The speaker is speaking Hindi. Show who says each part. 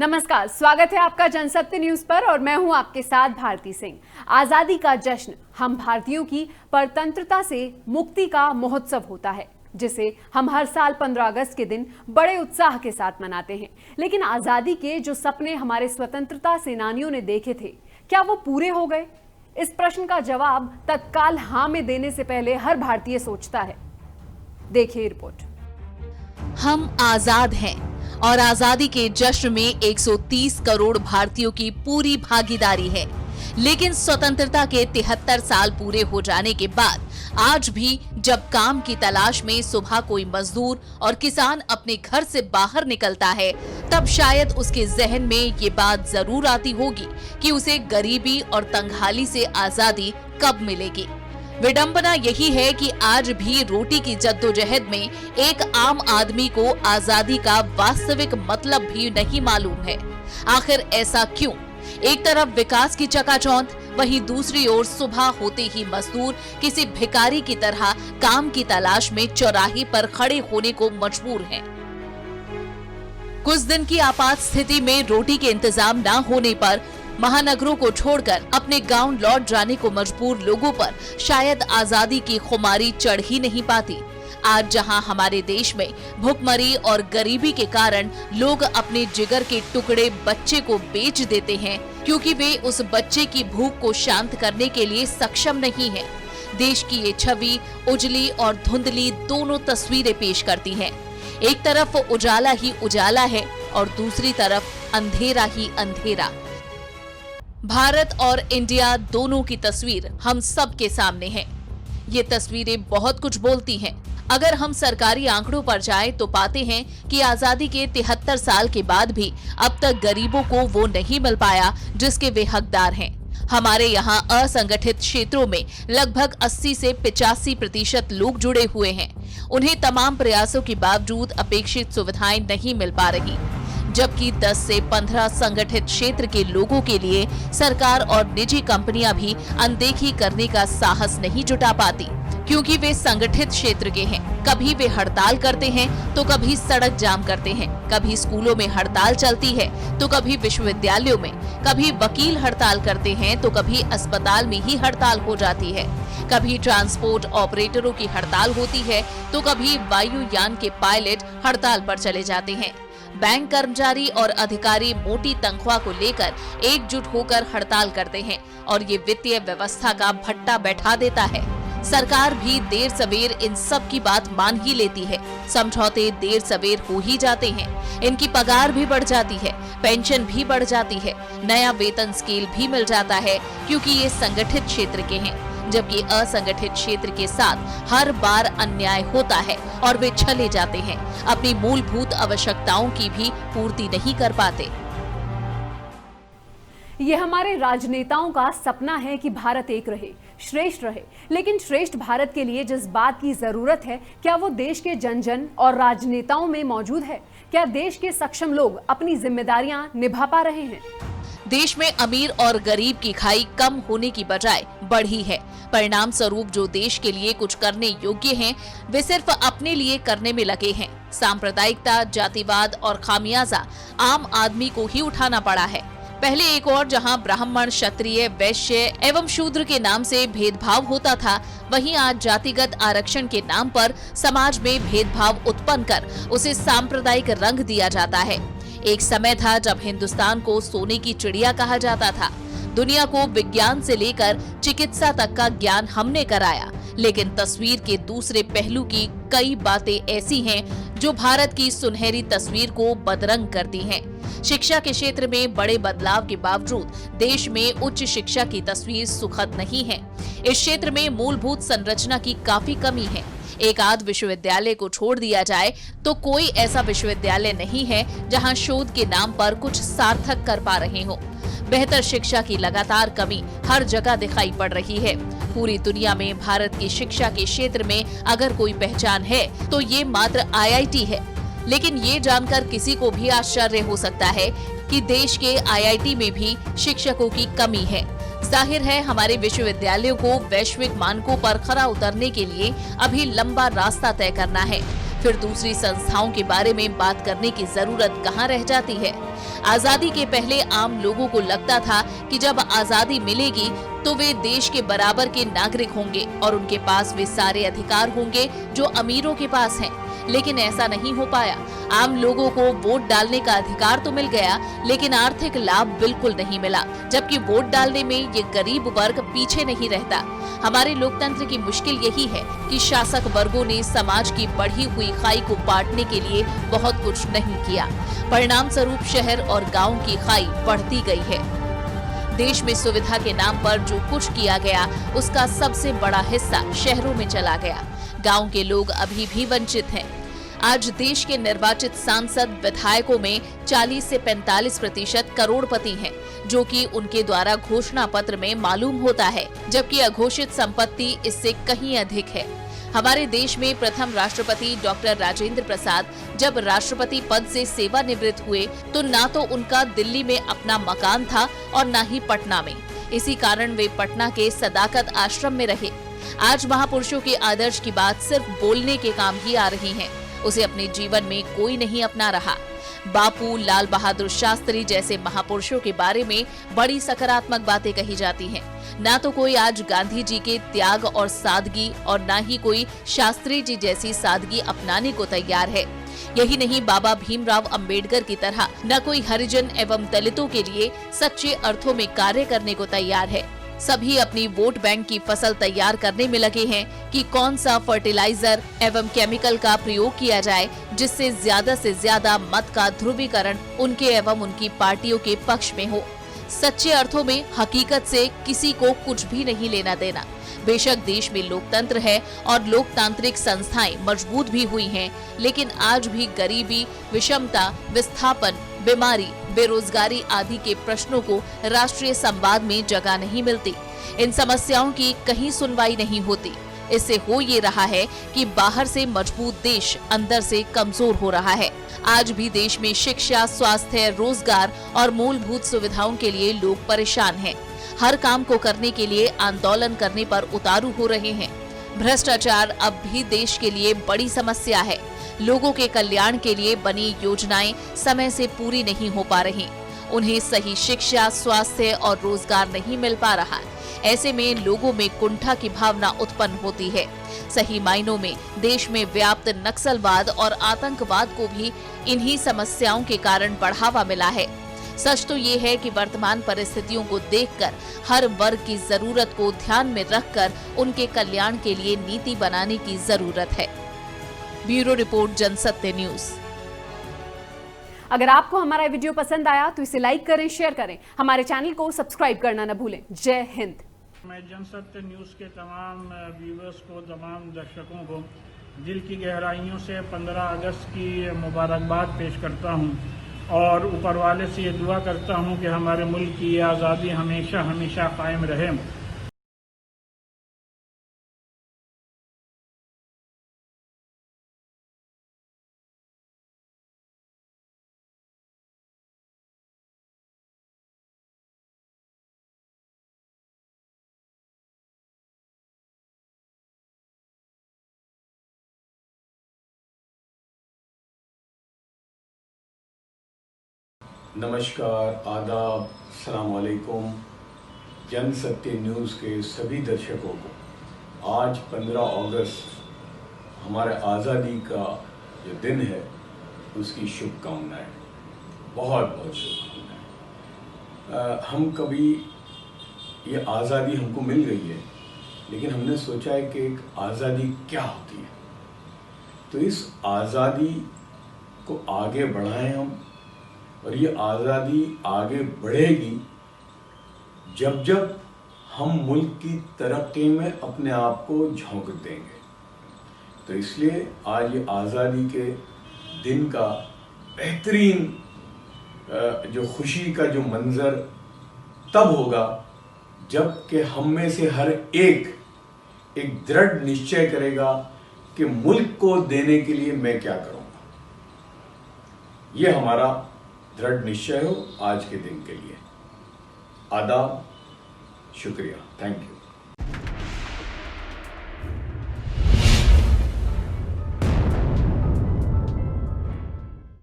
Speaker 1: नमस्कार, स्वागत है आपका जनसत्य न्यूज पर और मैं हूं आपके साथ भारती सिंह। आजादी का जश्न हम भारतीयों की परतंत्रता से मुक्ति का महोत्सव होता है, जिसे हम हर साल 15 अगस्त के दिन बड़े उत्साह के साथ मनाते हैं। लेकिन आजादी के जो सपने हमारे स्वतंत्रता सेनानियों ने देखे थे, क्या वो पूरे हो गए? इस प्रश्न का जवाब तत्काल हाँ में देने से पहले हर भारतीय सोचता है। देखिए रिपोर्ट।
Speaker 2: हम आजाद हैं और आजादी के जश्न में 130 करोड़ भारतीयों की पूरी भागीदारी है। लेकिन स्वतंत्रता के 73 साल पूरे हो जाने के बाद आज भी जब काम की तलाश में सुबह कोई मजदूर और किसान अपने घर से बाहर निकलता है, तब शायद उसके जहन में ये बात जरूर आती होगी कि उसे गरीबी और तंगहाली से आजादी कब मिलेगी। विडंबना यही है कि आज भी रोटी की जद्दोजहद में एक आम आदमी को आजादी का वास्तविक मतलब भी नहीं मालूम है। आखिर ऐसा क्यों? एक तरफ विकास की चकाचौंध, वहीं दूसरी ओर सुबह होते ही मजदूर किसी भिखारी की तरह काम की तलाश में चौराहे पर खड़े होने को मजबूर हैं। कुछ दिन की आपात स्थिति में रोटी के इंतजाम न होने पर महानगरों को छोड़कर अपने गांव लौट जाने को मजबूर लोगों पर शायद आजादी की खुमारी चढ़ ही नहीं पाती। आज जहां हमारे देश में भुखमरी और गरीबी के कारण लोग अपने जिगर के टुकड़े बच्चे को बेच देते हैं क्योंकि वे उस बच्चे की भूख को शांत करने के लिए सक्षम नहीं हैं। देश की ये छवि उजली और धुंधली दोनों तस्वीरें पेश करती हैं। एक तरफ उजाला ही उजाला है और दूसरी तरफ अंधेरा ही अंधेरा। भारत और इंडिया दोनों की तस्वीर हम सब के सामने है। ये तस्वीरें बहुत कुछ बोलती हैं। अगर हम सरकारी आंकड़ों पर जाएं तो पाते हैं कि आजादी के 73 साल के बाद भी अब तक गरीबों को वो नहीं मिल पाया जिसके वे हकदार हैं। हमारे यहाँ असंगठित क्षेत्रों में लगभग 80 से 85% लोग जुड़े हुए हैं। उन्हें तमाम प्रयासों के बावजूद अपेक्षित सुविधाएं नहीं मिल पा रही, जबकि 10 से 15 संगठित क्षेत्र के लोगों के लिए सरकार और निजी कंपनियां भी अनदेखी करने का साहस नहीं जुटा पाती, क्योंकि वे संगठित क्षेत्र के हैं। कभी वे हड़ताल करते हैं तो कभी सड़क जाम करते हैं, कभी स्कूलों में हड़ताल चलती है तो कभी विश्वविद्यालयों में, कभी वकील हड़ताल करते हैं तो कभी अस्पताल में ही हड़ताल हो जाती है, कभी ट्रांसपोर्ट ऑपरेटरों की हड़ताल होती है तो कभी वायुयान के पायलट हड़ताल पर चले जाते हैं। बैंक कर्मचारी और अधिकारी मोटी तनख्वाह को लेकर एकजुट होकर हड़ताल करते हैं और ये वित्तीय व्यवस्था का भट्टा बैठा देता है। सरकार भी देर सवेर इन सब की बात मान ही लेती है। समझौते देर सवेर हो ही जाते हैं। इनकी पगार भी बढ़ जाती है, पेंशन भी बढ़ जाती है, नया वेतन स्केल भी मिल जाता है क्योंकि ये संगठित क्षेत्र के हैं, जबकि असंगठित क्षेत्र के साथ हर बार अन्याय होता है और वे छले जाते हैं, अपनी मूलभूत आवश्यकताओं की भी पूर्ति नहीं कर पाते।
Speaker 1: ये हमारे राजनेताओं का सपना है कि भारत एक रहे, श्रेष्ठ रहे। लेकिन श्रेष्ठ भारत के लिए जिस बात की जरूरत है, क्या वो देश के जन जन और राजनेताओं में मौजूद है? क्या देश के सक्षम लोग अपनी जिम्मेदारियां निभा पा रहे हैं?
Speaker 2: देश में अमीर और गरीब की खाई कम होने की बजाय बढ़ी है। परिणाम स्वरूप जो देश के लिए कुछ करने योग्य हैं, वे सिर्फ अपने लिए करने में लगे हैं। सांप्रदायिकता, जातिवाद और खामियाजा आम आदमी को ही उठाना पड़ा है। पहले एक और जहां ब्राह्मण, क्षत्रिय, वैश्य एवं शूद्र के नाम से भेदभाव होता था, वहीं आज जातिगत आरक्षण के नाम पर समाज में भेदभाव उत्पन्न कर उसे सांप्रदायिक रंग दिया जाता है। एक समय था जब हिंदुस्तान को सोने की चिड़िया कहा जाता था। दुनिया को विज्ञान से लेकर चिकित्सा तक का ज्ञान हमने कराया, लेकिन तस्वीर के दूसरे पहलू की कई बातें ऐसी हैं जो भारत की सुनहरी तस्वीर को बदरंग करती हैं। शिक्षा के क्षेत्र में बड़े बदलाव के बावजूद देश में उच्च शिक्षा की तस्वीर सुखद नहीं है। इस क्षेत्र में मूलभूत संरचना की काफी कमी है। एक आध विश्वविद्यालय को छोड़ दिया जाए तो कोई ऐसा विश्वविद्यालय नहीं है जहां शोध के नाम पर कुछ सार्थक कर पा रहे हो। बेहतर शिक्षा की लगातार कमी हर जगह दिखाई पड़ रही है। पूरी दुनिया में भारत की शिक्षा के क्षेत्र में अगर कोई पहचान है तो ये मात्र IIT है। लेकिन ये जानकर किसी को भी आश्चर्य हो सकता है कि देश के IIT में भी शिक्षकों की कमी है। जाहिर है हमारे विश्वविद्यालयों को वैश्विक मानकों पर खरा उतरने के लिए अभी लंबा रास्ता तय करना है। फिर दूसरी संस्थाओं के बारे में बात करने की जरूरत कहाँ रह जाती है। आजादी के पहले आम लोगों को लगता था कि जब आजादी मिलेगी तो वे देश के बराबर के नागरिक होंगे और उनके पास वे सारे अधिकार होंगे जो अमीरों के पास हैं। लेकिन ऐसा नहीं हो पाया। आम लोगों को वोट डालने का अधिकार तो मिल गया, लेकिन आर्थिक लाभ बिल्कुल नहीं मिला, जबकि वोट डालने में ये गरीब वर्ग पीछे नहीं रहता। हमारे लोकतंत्र की मुश्किल यही है कि शासक वर्गों ने समाज की बढ़ी हुई खाई को बांटने के लिए बहुत कुछ नहीं किया। परिणाम स्वरूप शहर और गांव की खाई बढ़ती गई है। देश में सुविधा के नाम पर जो कुछ किया गया उसका सबसे बड़ा हिस्सा शहरों में चला गया। गांव के लोग अभी भी वंचित हैं। आज देश के निर्वाचित सांसद विधायकों में 40 से 45% करोड़पति हैं, जो कि उनके द्वारा घोषणा पत्र में मालूम होता है, जबकि अघोषित संपत्ति इससे कहीं अधिक है। हमारे देश में प्रथम राष्ट्रपति डॉक्टर राजेंद्र प्रसाद जब राष्ट्रपति पद से सेवानिवृत्त हुए तो ना तो उनका दिल्ली में अपना मकान था और ना ही पटना में। इसी कारण वे पटना के सदाकत आश्रम में रहे। आज महापुरुषों के आदर्श की बात सिर्फ बोलने के काम ही आ रही है, उसे अपने जीवन में कोई नहीं अपना रहा। बापू, लाल बहादुर शास्त्री जैसे महापुरुषों के बारे में बड़ी सकारात्मक बातें कही जाती हैं। ना तो कोई आज गांधी जी के त्याग और सादगी और ना ही कोई शास्त्री जी जैसी सादगी अपनाने को तैयार है। यही नहीं, बाबा भीमराव अंबेडकर की तरह न कोई हरिजन एवं दलितों के लिए सच्चे अर्थों में कार्य करने को तैयार है। सभी अपनी वोट बैंक की फसल तैयार करने में लगे हैं कि कौन सा फर्टिलाइजर एवं केमिकल का प्रयोग किया जाए जिससे से ज्यादा मत का ध्रुवीकरण उनके एवं उनकी पार्टियों के पक्ष में हो। सच्चे अर्थों में हकीकत से किसी को कुछ भी नहीं लेना देना। बेशक देश में लोकतंत्र है और लोकतांत्रिक संस्थाएं मजबूत भी हुई हैं, लेकिन आज भी गरीबी, विषमता, विस्थापन, बीमारी, बेरोजगारी आदि के प्रश्नों को राष्ट्रीय संवाद में जगह नहीं मिलती। इन समस्याओं की कहीं सुनवाई नहीं होती। इससे हो ये रहा है कि बाहर से मजबूत देश अंदर से कमजोर हो रहा है। आज भी देश में शिक्षा, स्वास्थ्य, रोजगार और मूलभूत सुविधाओं के लिए लोग परेशान हैं। हर काम को करने के लिए आंदोलन करने पर उतारू हो रहे हैं। भ्रष्टाचार अब भी देश के लिए बड़ी समस्या है। लोगों के कल्याण के लिए बनी योजनाएं समय से पूरी नहीं हो पा रही। उन्हें सही शिक्षा, स्वास्थ्य और रोजगार नहीं मिल पा रहा। ऐसे में लोगों में कुंठा की भावना उत्पन्न होती है। सही मायनों में देश में व्याप्त नक्सलवाद और आतंकवाद को भी इन्हीं समस्याओं के कारण बढ़ावा मिला है। सच तो ये है कि वर्तमान परिस्थितियों को देखकर हर वर्ग की जरूरत को ध्यान में रखकर उनके कल्याण के लिए नीति बनाने की जरूरत है। Bureau report, Jansatya news.
Speaker 1: अगर आपको हमारा वीडियो पसंद आया तो इसे लाइक करें, शेयर करें, हमारे चैनल को सब्सक्राइब करना न भूलें। जय हिंद।
Speaker 3: मैं जनसत्य न्यूज़ के तमाम व्यूवर्स को, तमाम दर्शकों को दिल की गहराइयों से 15 अगस्त की मुबारकबाद पेश करता हूं और ऊपर वाले से ये दुआ करता हूं कि हमारे मुल्क की आज़ादी हमेशा हमेशा कायम रहे।
Speaker 4: नमस्कार, आदाब, अस्सलाम वालेकुम। जनसत्य न्यूज़ के सभी दर्शकों को आज 15 अगस्त हमारे आज़ादी का जो दिन है उसकी शुभकामनाएं, बहुत बहुत शुभकामनाएं। हम कभी ये आज़ादी हमको मिल गई है, लेकिन हमने सोचा है कि एक आज़ादी क्या होती है, तो इस आज़ादी को आगे बढ़ाएं हम। और ये आज़ादी आगे बढ़ेगी जब जब हम मुल्क की तरक्की में अपने आप को झोंक देंगे। तो इसलिए आज ये आज़ादी के दिन का बेहतरीन जो खुशी का जो मंज़र तब होगा जब कि हम में से हर एक दृढ़ निश्चय करेगा कि मुल्क को देने के लिए मैं क्या करूँगा। ये हमारा दृढ़ निश्चय हो आज के दिन के लिए। आदाब, शुक्रिया, थैंक यू।